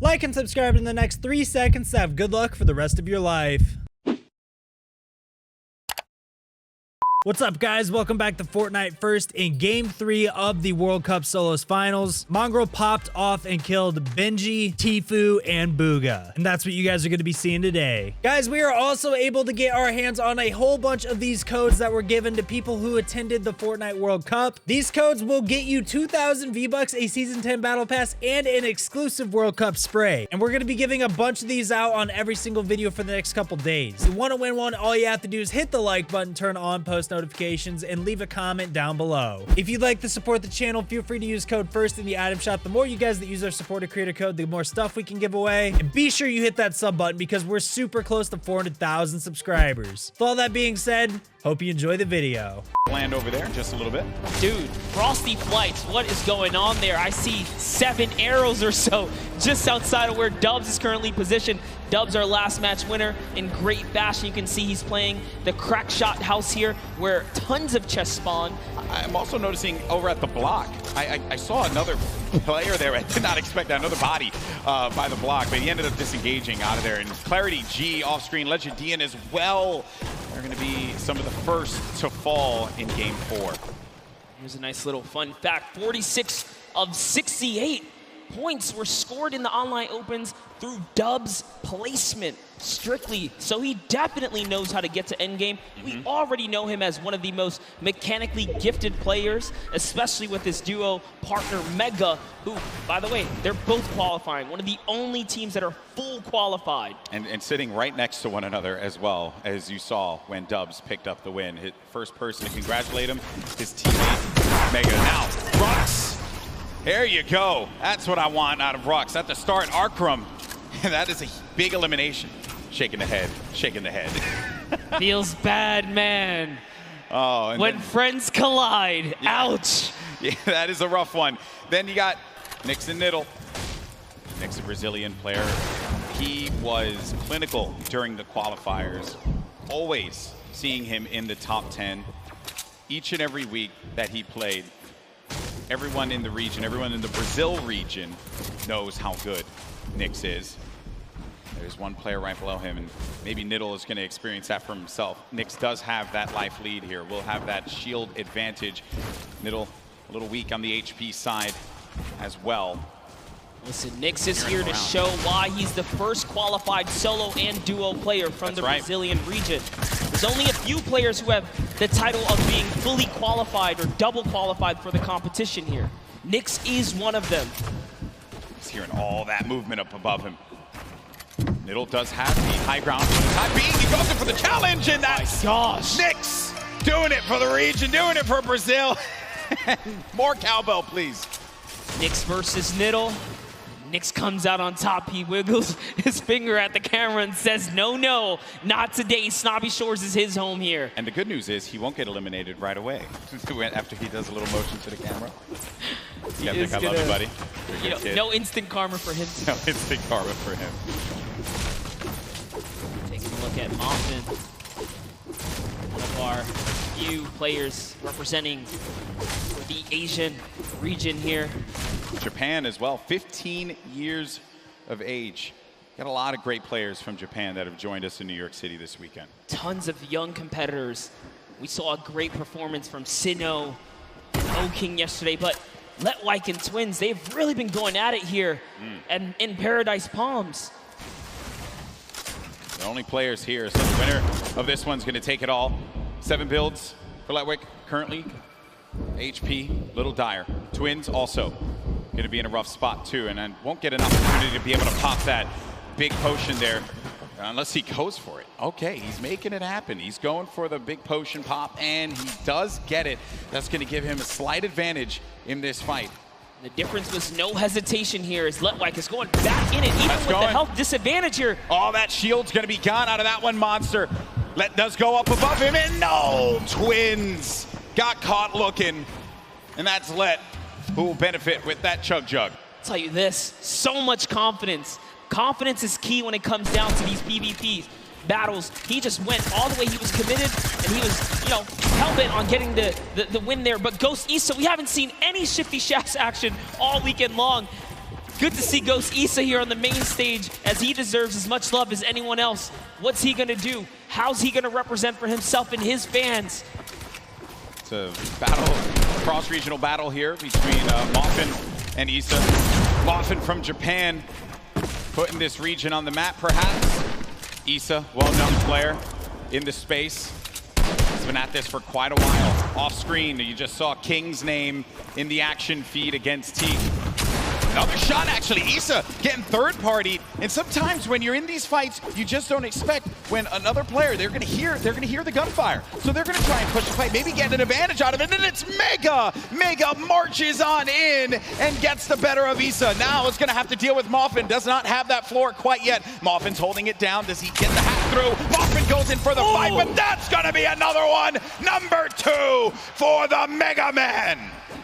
Like and subscribe in the next 3 seconds to have good luck for the rest of your life. What's up, guys? Welcome back to Fortnite. First, in Game 3 of the World Cup Solos Finals, Mongraal popped off and killed Benji, TFUE, and BUGHA. And that's what you guys are going to be seeing today. Guys, we are also able to get our hands on a whole bunch of these codes that were given to people who attended the Fortnite World Cup. These codes will get you 2,000 V-Bucks, a Season 10 Battle Pass, and an exclusive World Cup spray. And we're going to be giving a bunch of these out on every single video for the next couple days. If you want to win one, all you have to do is hit the like button, turn on post notifications, and leave a comment down below. If you'd like to support the channel, feel free to use code FIRST in the item shop. The more you guys that use our supporter creator code, the more stuff we can give away. And be sure you hit that sub button because we're super close to 400,000 subscribers. With all that being said, hope you enjoy the video. Land over there just a little bit. Dude, Frosty Flights, what is going on there? I see 7 arrows or so just outside of where Dubs is currently positioned. Dubs, our last match winner, in great fashion. You can see he's playing the crack shot house here where tons of chests spawn. I'm also noticing over at the block, I saw another player there. I did not expect that, another body by the block, but he ended up disengaging out of there. And Clarity G off screen, Legendian as well. They're going to be some of the first to fall in Game 4. Here's a nice little fun fact. 46 of 68 points were scored in the online opens through Dubs placement strictly. So he definitely knows how to get to endgame. We already know him as one of the most mechanically gifted players, especially with his duo partner Mega, who, by the way, they're both qualifying. One of the only teams that are full qualified. And sitting right next to one another as well, as you saw when Dubs picked up the win. His first person to congratulate him, his teammate Mega. Now, Rux. There you go. That's what I want out of Rux. At the start, Arkram. That is a big elimination. Shaking the head, shaking the head. Feels bad, man. Oh, and when friends collide, yeah. Ouch. Yeah, that is a rough one. Then you got Nix and Niddle. Nix, a Brazilian player. He was clinical during the qualifiers. Always seeing him in the top 10 each and every week that he played. Everyone in the region, everyone in the Brazil region knows how good Nix is. There's one player right below him, and maybe Niddle is going to experience that for himself. Nix does have that life lead here. We'll have that shield advantage. Niddle a little weak on the HP side as well. Listen, Nix is here to show why he's the first qualified solo and duo player from the Brazilian region. There's only a few players who have the title of being fully qualified or double qualified for the competition here. Nix is one of them. He's hearing all that movement up above him. Niddle does have the high ground for the time being. He goes in for the challenge, and that's Nix doing it for the region, doing it for Brazil. More cowbell, please. Nix versus Niddle. Nix comes out on top. He wiggles his finger at the camera and says, no, no, not today. Snobby Shores is his home here. And the good news is he won't get eliminated right away after he does a little motion to the camera. Yeah, I think I love you, buddy. You know, no instant karma for him. No instant karma for him. Taking a look at Moffin, one of our few players representing the Asian region here. Japan as well, 15 years of age. Got a lot of great players from Japan that have joined us in New York City this weekend. Tons of young competitors. We saw a great performance from Sinnoh and O-King yesterday, but Letwike and Twins, they've really been going at it here and in Paradise Palms. The only players here, so the winner of this one's going to take it all. 7 builds for Letwike currently. HP, little dire. Twins also going to be in a rough spot too, and then won't get an opportunity to be able to pop that big potion there unless he goes for it. Okay, he's making it happen. He's going for the big potion pop, and he does get it. That's going to give him a slight advantage in this fight. The difference was no hesitation here as Letwike is going back in it, even with the health disadvantage here. Oh, that shield's going to be gone out of that one monster. Let does go up above him, and no! Twins got caught looking, and that's Let who will benefit with that Chug Jug. I'll tell you this, so much confidence. Confidence is key when it comes down to these PvP battles. He just went all the way. He was committed, and he was, you know, hell-bent on getting the win there. But Ghost East, so we haven't seen any Shifty Shafts action all weekend long. Good to see Ghost Issa here on the main stage, as he deserves as much love as anyone else. What's he gonna do? How's he gonna represent for himself and his fans? It's a battle, cross-regional battle here between Moffin and Issa. Moffin from Japan, putting this region on the map, perhaps. Issa, well-known player in the space. He's been at this for quite a while. Off screen, you just saw King's name in the action feed against Teak. Another shot, actually. Issa getting third-partied, and sometimes when you're in these fights, you just don't expect when another player, they're gonna hear the gunfire, so they're gonna try and push the fight, maybe get an advantage out of it. And it's Mega. Mega marches on in and gets the better of Issa. Now it's gonna have to deal with Moffin. Does not have that floor quite yet. Moffin's holding it down. Does he get the hack through? Moffin goes in for the fight, but that's gonna be another one. Number 2 for the Mega Man.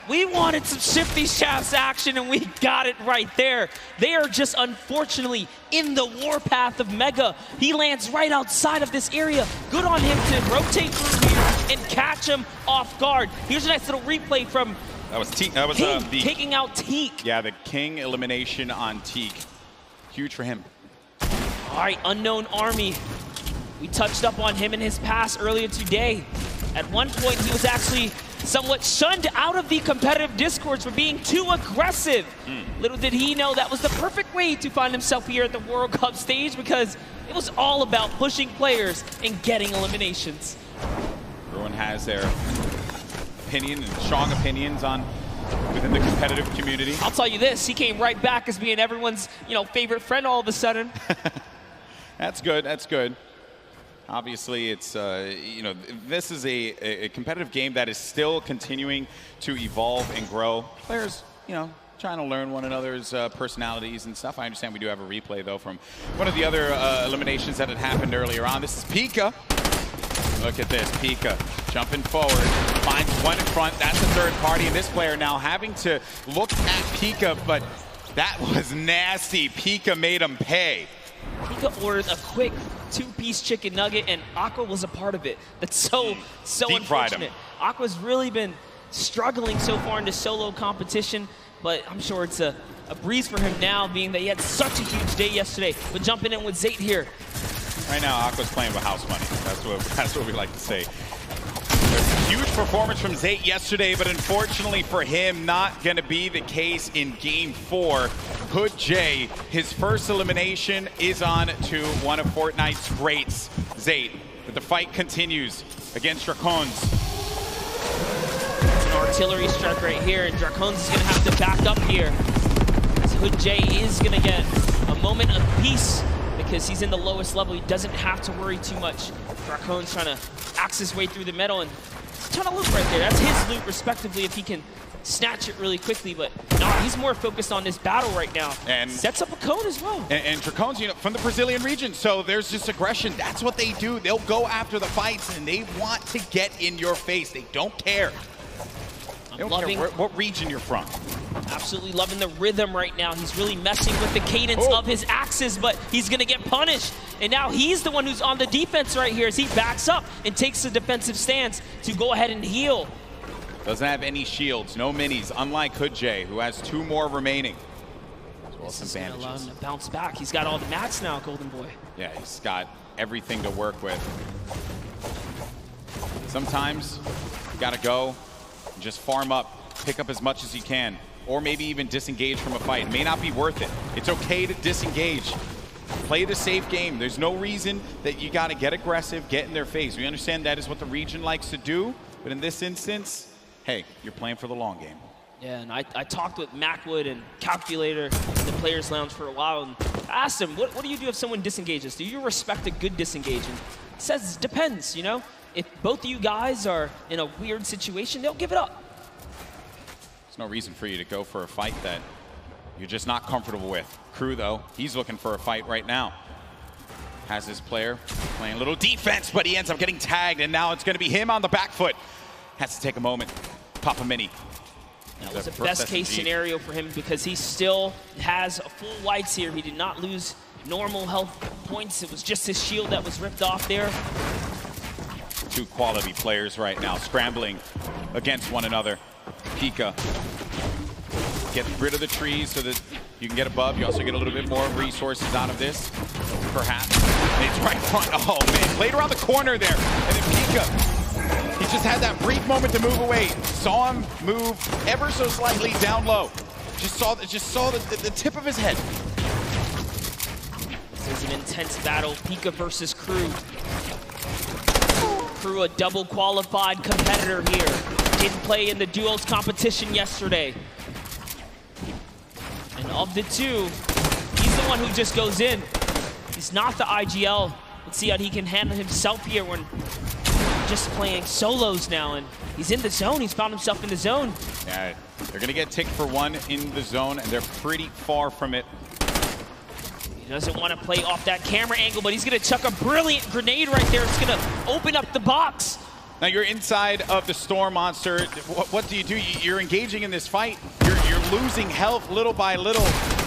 We wanted some Shifty Shafts action, and we got it right there. They are just unfortunately in the warpath of Mega. He lands right outside of this area. Good on him to rotate through here and catch him off guard. Here's a nice little replay from That was Teak. That was King the taking out Teak. Yeah, the King elimination on Teak. Huge for him. All right, Unknown Army. We touched up on him in his past earlier today. At one point, he was actually somewhat shunned out of the competitive discourse for being too aggressive. Little did he know that was the perfect way to find himself here at the World Cup stage, because it was all about pushing players and getting eliminations. Everyone has their opinion and strong opinions on within the competitive community. I'll tell you this, he came right back as being everyone's, favorite friend all of a sudden. That's good, that's good. Obviously, it's, this is a competitive game that is still continuing to evolve and grow. Players, trying to learn one another's personalities and stuff. I understand we do have a replay, though, from one of the other eliminations that had happened earlier on. This is Pika. Look at this, Pika jumping forward, finds one in front. That's the third party, and this player now having to look at Pika, but that was nasty. Pika made him pay. Pika ordered a quick 2-piece chicken nugget, and Aqua was a part of it. That's so unfortunate. Aqua's really been struggling so far in the solo competition, but I'm sure it's a breeze for him now, being that he had such a huge day yesterday. But jumping in with Zayt here. Right now, Aqua's playing with house money. That's what we like to say. Huge performance from Zayt yesterday, but unfortunately for him, not going to be the case in Game 4. Hood J, his first elimination is on to one of Fortnite's greats, Zayt. But the fight continues against Dracons. It's an artillery strike right here, and Dracons is going to have to back up here. So Hood J is going to get a moment of peace because he's in the lowest level. He doesn't have to worry too much. Dracons trying to axe his way through the middle, and he's a ton of loot right there. That's his loot, respectively, if he can snatch it really quickly, but no, he's more focused on this battle right now. And sets up a cone as well. And Dracons, from the Brazilian region, so there's just aggression. That's what they do. They'll go after the fights, and they want to get in your face. They don't care. They don't care what region you're from. Absolutely loving the rhythm right now. He's really messing with the cadence of his axes, but he's going to get punished. And now he's the one who's on the defense right here as he backs up and takes the defensive stance to go ahead and heal. Doesn't have any shields, no minis, unlike Hood J, who has 2 more remaining. As well as some bandages. Allow him to bounce back. He's got all the mats now, Golden Boy. Yeah, he's got everything to work with. Sometimes you got to go and just farm up, pick up as much as you can, or maybe even disengage from a fight. It may not be worth it. It's okay to disengage. Play the safe game. There's no reason that you got to get aggressive, get in their face. We understand that is what the region likes to do, but in this instance, hey, you're playing for the long game. Yeah, and I talked with Macwood and Calculator in the Players Lounge for a while, and I asked him, what do you do if someone disengages? Do you respect a good disengage? And he says, it depends, If both of you guys are in a weird situation, they'll give it up. There's no reason for you to go for a fight that you're just not comfortable with. Crew, though, he's looking for a fight right now. Has his player playing a little defense, but he ends up getting tagged, and now it's going to be him on the back foot. Has to take a moment, pop a mini. That was a best-case scenario for him because he still has a full whites here. He did not lose normal health points. It was just his shield that was ripped off there. 2 quality players right now scrambling against one another. Pika gets rid of the trees so that You can get above. You also get a little bit more resources out of this, perhaps. It's right front. Oh, man. Played around the corner there. And then Pika, he just had that brief moment to move away. Saw him move ever so slightly down low. Just saw the tip of his head. This is an intense battle. Pika versus Crew. Crew, a double qualified competitor here. Didn't play in the duos competition yesterday. And of the two, he's the one who just goes in. He's not the IGL. Let's see how he can handle himself here when just playing solos now. And he's in the zone. He's found himself in the zone. Yeah, they're going to get ticked for one in the zone, and they're pretty far from it. He doesn't want to play off that camera angle, but he's going to chuck a brilliant grenade right there. It's going to open up the box. Now you're inside of the Storm Monster. What do? You're engaging in this fight. You're losing health little by little.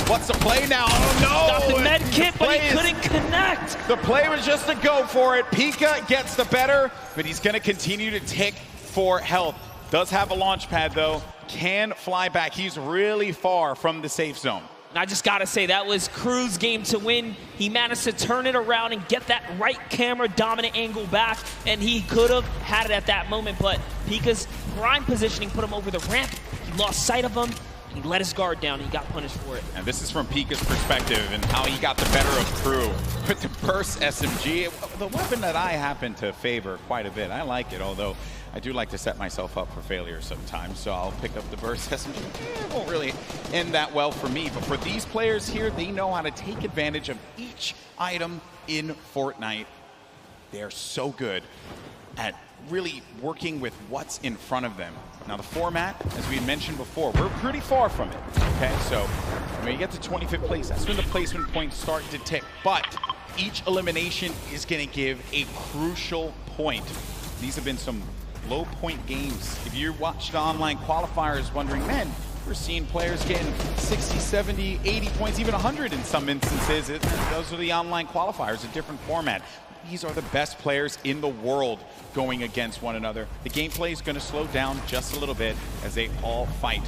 What's the play now? Oh no! Got the med kit, but he couldn't connect. The play was just to go for it. Pika gets the better, but he's going to continue to tick for health. Does have a launch pad though. Can fly back. He's really far from the safe zone. I just gotta say, that was Crew's game to win. He managed to turn it around and get that right camera dominant angle back, and he could have had it at that moment, but Pika's prime positioning put him over the ramp. He lost sight of him, and he let his guard down. He got punished for it. And this is from Pika's perspective and how he got the better of Crew with the burst SMG, the weapon that I happen to favor quite a bit. I like it, although I do like to set myself up for failure sometimes, so I'll pick up the burst SMG. It won't really end that well for me, but for these players here, they know how to take advantage of each item in Fortnite. They're so good at really working with what's in front of them. Now the format, as we mentioned before, we're pretty far from it, okay? So when you get to 25th place, that's when the placement points start to tick, but each elimination is gonna give a crucial point. These have been some low point games. If you watch the online qualifiers wondering, man, we're seeing players getting 60, 70, 80 points, even 100 in some instances. Those are the online qualifiers, a different format. These are the best players in the world going against one another. The gameplay is going to slow down just a little bit as they all fight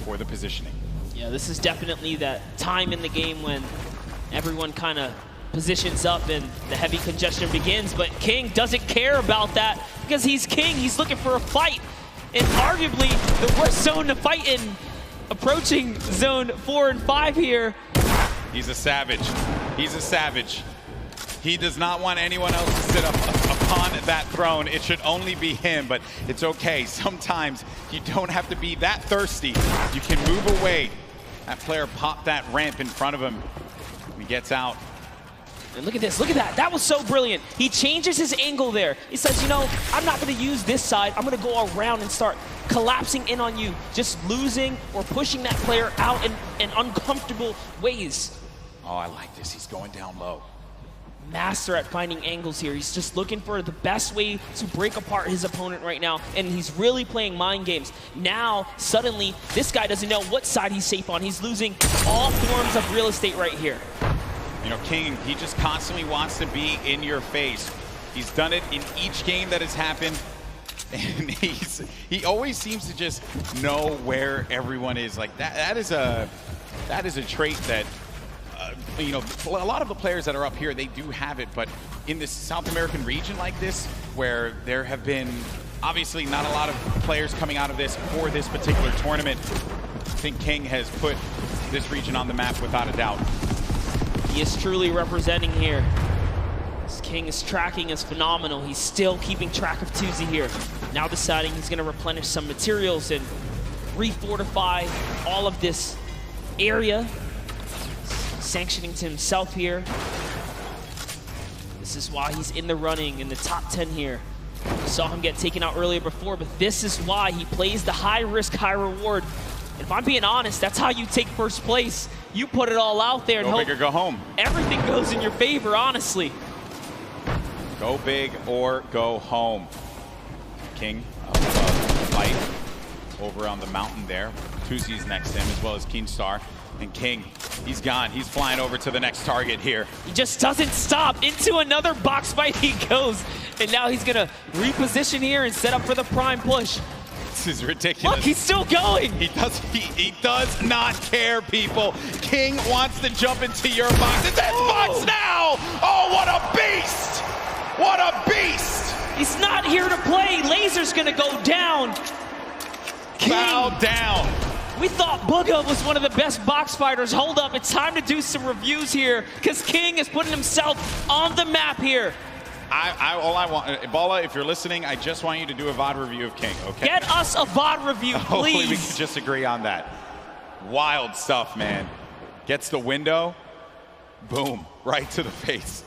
for the positioning. Yeah, this is definitely that time in the game when everyone kind of positions up and the heavy congestion begins, but King doesn't care about that because he's King. He's looking for a fight in arguably the worst zone to fight in, approaching zone 4 and 5 here. He's a savage. He's a savage. He does not want anyone else to sit up upon that throne. It should only be him, but it's okay. Sometimes you don't have to be that thirsty. You can move away. That player popped that ramp in front of him. He gets out. And look at this, look at that. That was so brilliant. He changes his angle there. He says, you know, I'm not going to use this side. I'm going to go around and start collapsing in on you, just losing or pushing that player out in uncomfortable ways. Oh, I like this. He's going down low. Master at finding angles here. He's just looking for the best way to break apart his opponent right now, and he's really playing mind games. Now, suddenly, this guy doesn't know what side he's safe on. He's losing all forms of real estate right here. You know, King, he just constantly wants to be in your face. He's done it in each game that has happened, and he always seems to just know where everyone is. Like that is a trait that you know, a lot of the players that are up here, they do have it, but in this South American region like this, where there have been obviously not a lot of players coming out of this for this particular tournament, I think King has put this region on the map without a doubt. He is truly representing here. This King is tracking is phenomenal. He's still keeping track of Tuesday here. Now deciding he's going to replenish some materials and refortify all of this area. Sanctioning to himself here. This is why he's in the running in the top 10 here. We saw him get taken out earlier before, but this is why he plays the high risk, high reward. And if I'm being honest, that's how you take first place. You put it all out there and go hope big or go home. Everything goes in your favor, honestly. Go big or go home. King up above, fight over on the mountain there. Tuzi's next to him, as well as Keenstar. And King, he's gone. He's flying over to the next target here. He just doesn't stop. Into another box fight he goes. And now he's going to reposition here and set up for the prime push. This is ridiculous. Look, he's still going. He does not care, people. King wants to jump into your box. It's his box now! Oh, what a beast! What a beast! He's not here to play. Laser's gonna go down. King. Bow down. We thought BUGHA was one of the best box fighters. Hold up, it's time to do some reviews here, because King is putting himself on the map here. All I want, BUGHA, if you're listening, I just want you to do a VOD review of King, okay? Get us a VOD review, please. Hopefully we can just agree on that. Wild stuff, man. Gets the window, boom, right to the face.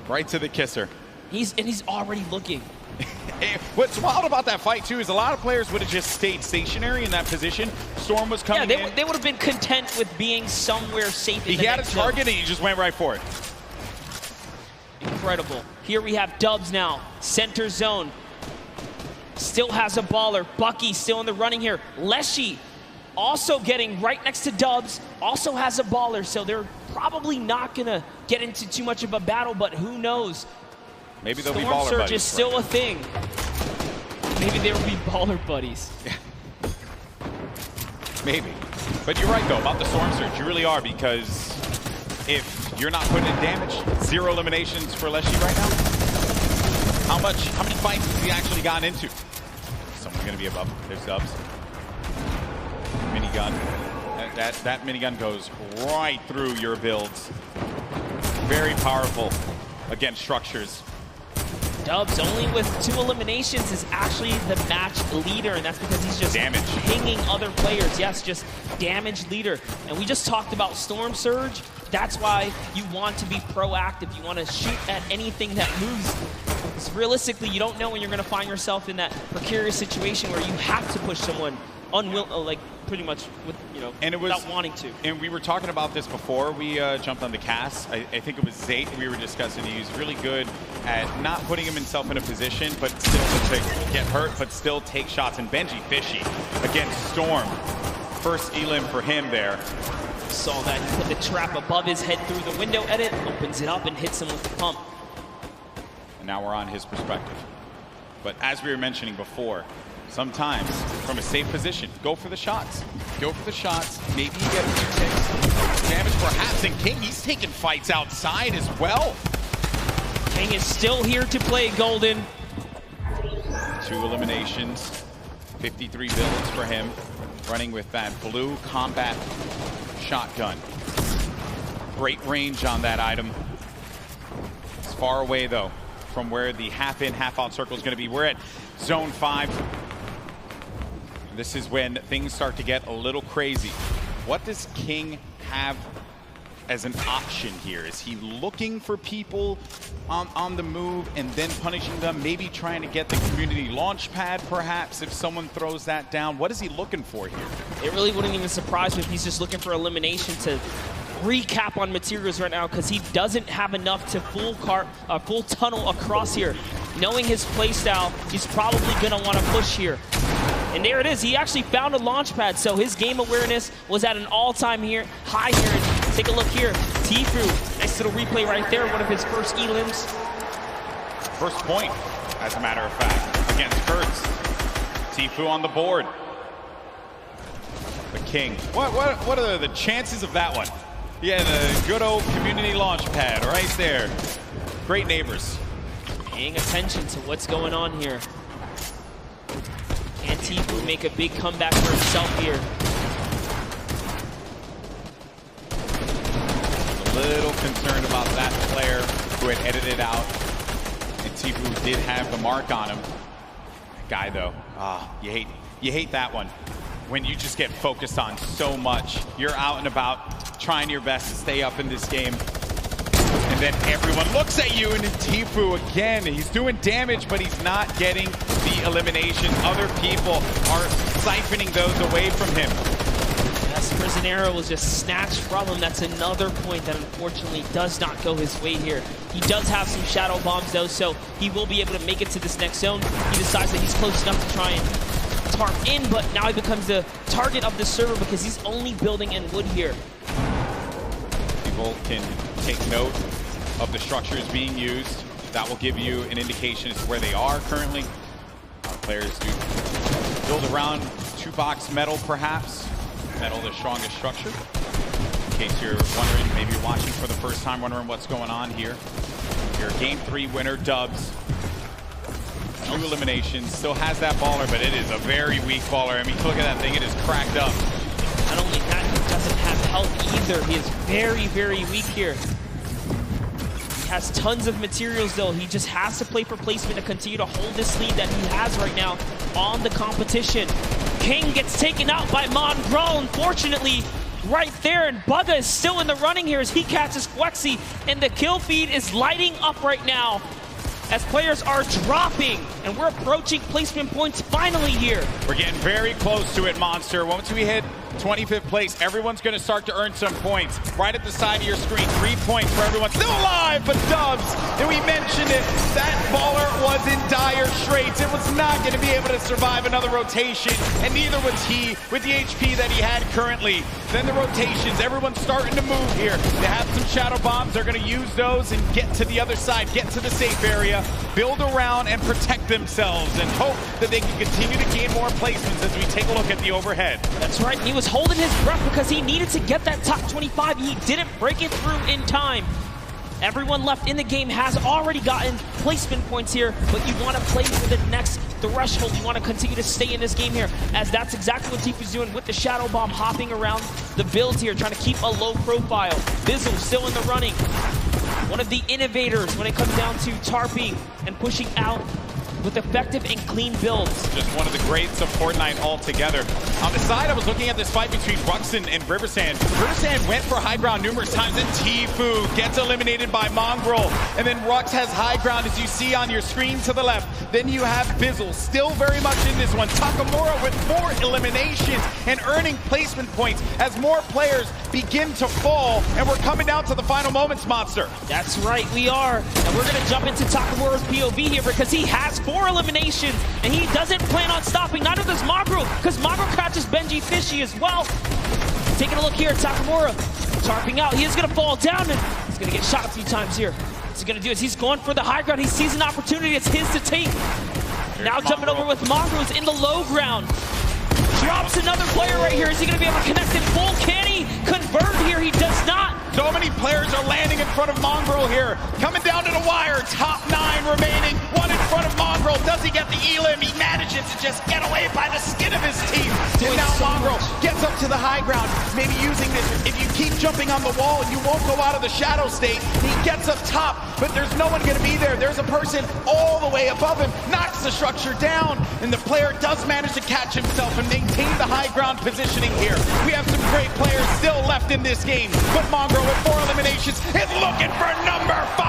Right to the kisser. He's already looking. What's wild about that fight, too, is a lot of players would have just stayed stationary in that position. Storm was coming in. Yeah, they would have been content with being somewhere safe in He had a target, and he just went right for it. Incredible. Here we have Dubs now. Center zone. Still has a baller. Bucky still in the running here. Leshy also getting right next to Dubs. Also has a baller, so they're probably not going to get into too much of a battle, but who knows? Maybe they'll be Storm baller Surge buddies. is still a thing. Maybe they will be baller buddies. Maybe. But you're right, though, about the Storm Surge. You really are, because if you're not putting in damage, 0 eliminations for Leshy right now. How many fights has he actually gotten into? Someone's going to be above. There's Dubs. Minigun. That minigun goes right through your builds. Very powerful against structures. Dubs, only with 2 eliminations, is actually the match leader, and that's because he's just pinging other players. Yes, just damage leader. And we just talked about Storm Surge. That's why you want to be proactive. You want to shoot at anything that moves. Because realistically, you don't know when you're going to find yourself in that precarious situation where you have to push someone pretty much with, without wanting to. And we were talking about this before we jumped on the cast. I think it was Zayt we were discussing. He's really good at not putting himself in a position, but still to get hurt, but still take shots. And BENJYFISHY against Storm. First elim for him there. Saw that. He put the trap above his head through the window edit, opens it up and hits him with the pump. And now we're on his perspective. But as we were mentioning before, sometimes from a safe position, go for the shots. Go for the shots. Maybe you get a few ticks. Damage perhaps. And King, he's taking fights outside as well. King is still here to play Golden. 2 eliminations. 53 builds for him. Running with that blue combat shotgun. Great range on that item. It's far away, though, from where the half-in, half-out circle is going to be. We're at Zone 5. This is when things start to get a little crazy. What does King have as an option here? Is he looking for people on the move and then punishing them? Maybe trying to get the community launch pad, perhaps, if someone throws that down. What is he looking for here? It really wouldn't even surprise me if he's just looking for elimination to recap on materials right now, because he doesn't have enough to full tunnel across here. Knowing his playstyle, he's probably going to want to push here. And there it is. He actually found a launch pad, so his game awareness was at an all-time high here. And take a look here. TFUE, nice little replay right there. One of his first elims. First point, as a matter of fact, against Kurtz. TFUE on the board. The King. What are the chances of that one? Yeah, the good old community launch pad right there. Great neighbors. Paying attention to what's going on here. Can TFUE make a big comeback for himself here? A little concerned about that player who had edited out. And TFUE did have the mark on him. That guy, though, you hate that one. When you just get focused on so much. You're out and about trying your best to stay up in this game. And then everyone looks at you, and TFUE again, he's doing damage, but he's not getting the elimination. Other people are siphoning those away from him. Yes, Prisionero was just snatched from him. That's another point that unfortunately does not go his way here. He does have some shadow bombs though, so he will be able to make it to this next zone. He decides that he's close enough to try and tarp in, but now he becomes the target of the server because he's only building in wood here. People can take note of the structures being used. That will give you an indication as to where they are currently. Our players do build around 2-box metal, perhaps. Metal, the strongest structure. In case you're wondering, maybe you're watching for the first time, wondering what's going on here. Your game 3 winner, Dubs. 2 eliminations, still has that baller, but it is a very weak baller. I mean, look at that thing, it is cracked up. Not only that, he doesn't have health either. He is very, very weak here. He has tons of materials though. He just has to play for placement to continue to hold this lead that he has right now on the competition. King gets taken out by Mongraal, unfortunately, right there, and BUGHA is still in the running here as he catches Flexi, and the kill feed is lighting up right now as players are dropping, and we're approaching placement points finally here. We're getting very close to it, Monster. Once we hit 25th place, everyone's going to start to earn some points. Right at the side of your screen, 3 points for everyone still alive, but Dubs, and we mentioned it, that baller was in dire straits. It was not going to be able to survive another rotation, and neither was he with the HP that he had currently. Then the rotations, everyone's starting to move here. They have some shadow bombs. They're going to use those and get to the other side, get to the safe area, build around and protect themselves, and hope that they can continue to gain more placements as we take a look at the overhead. That's right. He was holding his breath because he needed to get that top 25. He didn't break it through in time. Everyone left in the game has already gotten placement points here, but you want to play for the next threshold. You want to continue to stay in this game here, as that's exactly what Tifue's doing with the Shadow Bomb, hopping around the builds here, trying to keep a low profile. Bizzle still in the running. One of the innovators when it comes down to tarping and pushing out with effective and clean builds. Just one of the greats of Fortnite altogether. On the side, I was looking at this fight between Ruxin and Riversand. Riversand went for high ground numerous times, and Tfue gets eliminated by Mongraal. And then Rux has high ground, as you see on your screen to the left. Then you have Bizzle, still very much in this one. Takamura with 4 eliminations and earning placement points as more players begin to fall. And we're coming down to the final moments, Monster. That's right, we are. And we're going to jump into Takamura's POV here because he has 4 eliminations, and he doesn't plan on stopping. Neither does Mongraal, because Mongraal catches BENJYFISHY as well. Taking a look here at Takamura, tarping out. He is going to fall down, and he's going to get shot a few times here. What's he going to do is he's going for the high ground. He sees an opportunity. It's his to take. Now jumping over with Mongraal, who's in the low ground. Drops another player right here. Is he going to be able to connect in full? Can he convert here? He does not. So many players are landing in front of Mongraal here. Coming down to the wire. Top 9 remaining. 1 in front of Mongraal. Does he get the elim? He manages to just get away by the skin of his teeth. And now Mongraal gets up to the high ground. Maybe using this. If you keep jumping on the wall, you won't go out of the shadow state. He gets up top, but there's no one going to be there. There's a person all the way above him. Knocks the structure down. And the player does manage to catch himself and maintain the high ground positioning here. We have some great players still left in this game, but Mongraal with 4 eliminations is looking for number 5,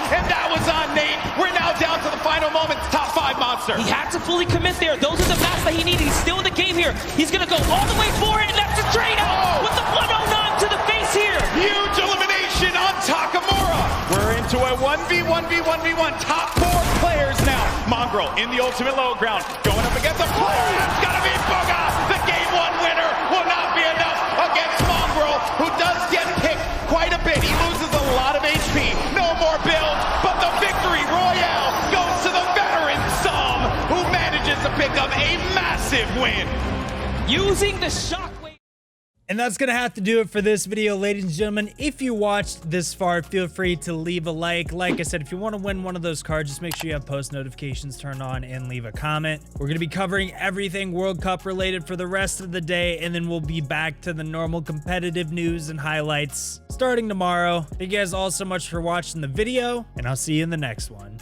and that was on Nate. We're now down to the final moments. Top 5 Monster. He had to fully commit there. Those are the maps that he needed. He's still in the game here. He's going to go all the way for it, and that's a trade out with the 109 to the face here. Huge elimination on Takamura. We're into a 1v1v1v1. Top 4 players now. Mongraal in the ultimate low ground, going up against a player. It's got to be BUGHA. The game 1 winner will not be enough against Mongraal, who does get picked quite a bit. He loses a lot of HP. No more build, but the victory royale goes to the veteran Som, who manages to pick up a massive win. Using the shockwave. And that's gonna have to do it for this video, ladies and gentlemen. If you watched this far, feel free to leave a like. Like I said, if you want to win one of those cards, just make sure you have post notifications turned on and leave a comment. We're gonna be covering everything World Cup related for the rest of the day, and then we'll be back to the normal competitive news and highlights starting tomorrow. Thank you guys all so much for watching the video, and I'll see you in the next one.